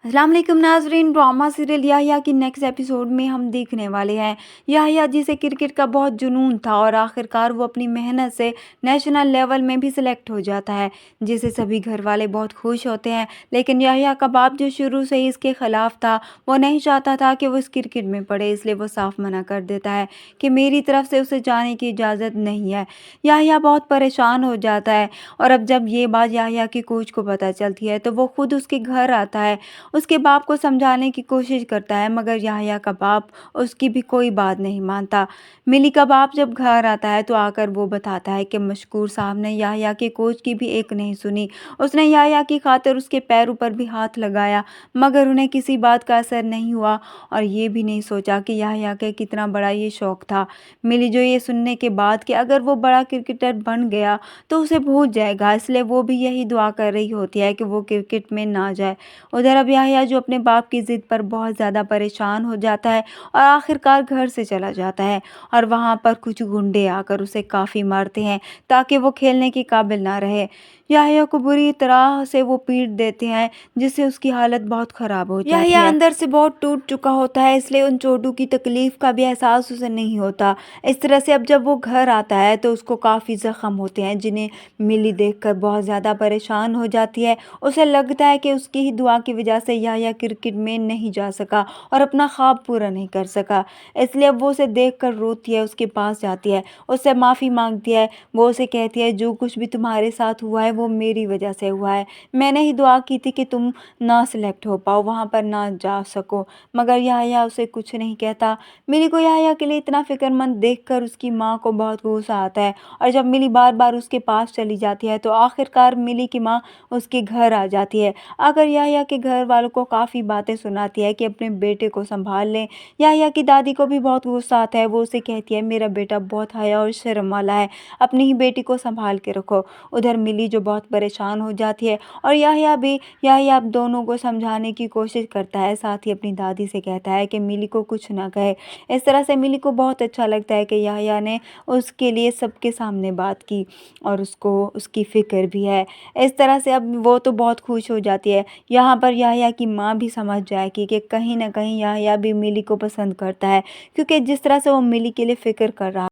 अस्सलाम वालेकुम नाज़रीन। ड्रामा सीरियल याहिया की नेक्स्ट एपिसोड में हम देखने वाले हैं याहिया जिसे क्रिकेट का बहुत जुनून था और आखिरकार वो अपनी मेहनत से नेशनल लेवल में भी सिलेक्ट हो जाता है, जिसे सभी घर वाले बहुत खुश होते हैं। लेकिन याहिया का बाप जो शुरू से ही इसके खिलाफ था, वो नहीं चाहता था कि वो इस क्रिकेट में पढ़े, इसलिए वो साफ मना कर देता है कि मेरी तरफ से उसे जाने की इजाज़त नहीं है। याहिया बहुत परेशान हो जाता है और अब जब ये बात याहिया के कोच को पता चलती है तो वो खुद उसके घर आता है, उसके बाप को समझाने की कोशिश करता है, मगर याहिया का बाप उसकी भी कोई बात नहीं मानता। मिली का बाप जब घर आता है तो आकर वो बताता है कि मशकूर साहब ने याहिया के कोच की भी एक नहीं सुनी। उसने याहिया की खातिर उसके पैरों पर भी हाथ लगाया, मगर उन्हें किसी बात का असर नहीं हुआ और ये भी नहीं सोचा कि याहिया का कितना बड़ा ये शौक था। मिली जो ये सुनने के बाद कि अगर वो बड़ा क्रिकेटर बन गया तो उसे भूल जाएगा, इसलिए वो भी यही दुआ कर रही होती है कि वो क्रिकेट में ना जाए। उधर अब याहिया जो अपने बाप की ज़िद पर बहुत ज़्यादा परेशान हो जाता है और आखिरकार घर से चला जाता है और वहाँ पर कुछ गुंडे आकर उसे काफ़ी मारते हैं ताकि वो खेलने के काबिल ना रहे। याहिया को बुरी तरह से वो पीट देते हैं, जिससे उसकी हालत बहुत ख़राब हो जाती है। याहिया अंदर से बहुत टूट चुका होता है, इसलिए उन चोटों की तकलीफ़ का भी एहसास उसे नहीं होता। इस तरह से अब जब वो घर आता है तो उसको काफ़ी ज़ख्म होते हैं, जिन्हें मिली देखकर बहुत ज़्यादा परेशान हो जाती है। उसे लगता है कि उसकी ही दुआ की वजह से याहिया क्रिकेट में नहीं जा सका और अपना ख्वाब पूरा नहीं कर सका, इसलिए अब वो उसे देखकर रोती है, उसके पास जाती है, उससे माफ़ी मांगती है। वो उसे कहती है जो कुछ भी तुम्हारे साथ हुआ है वो मेरी वजह से हुआ है, मैंने ही दुआ की थी कि तुम ना सिलेक्ट हो पाओ, वहाँ पर ना जा सको, मगर याहिया उसे कुछ नहीं कहता। मिली को याहिया के लिए इतना फिक्रमंद देखकर उसकी माँ को बहुत गुस्सा आता है और जब मिली बार बार उसके पास चली जाती है तो आखिरकार मिली की माँ उसके घर आ जाती है। आकर याहिया के घर वालों को काफ़ी बातें सुनाती है कि अपने बेटे को संभाल लें। याहिया की दादी को भी बहुत गुस्सा आता है, वो उसे कहती है मेरा बेटा बहुत हया और शर्म वाला है, अपनी ही बेटी को संभाल के रखो। उधर मिली जो बहुत परेशान हो जाती है और याहिया अब दोनों को समझाने की कोशिश करता है, साथ ही अपनी दादी से कहता है कि मिली को कुछ ना कहे। इस तरह से मिली को बहुत अच्छा लगता है कि याहिया ने उसके लिए सबके सामने बात की और उसको उसकी फ़िक्र भी है। इस तरह से अब वो तो बहुत खुश हो जाती है। यहाँ पर याहिया की माँ भी समझ जाएगी कि कहीं न कहीं याहिया भी मिली को पसंद करता है, क्योंकि जिस तरह से वो मिली के लिए फ़िक्र कर रहा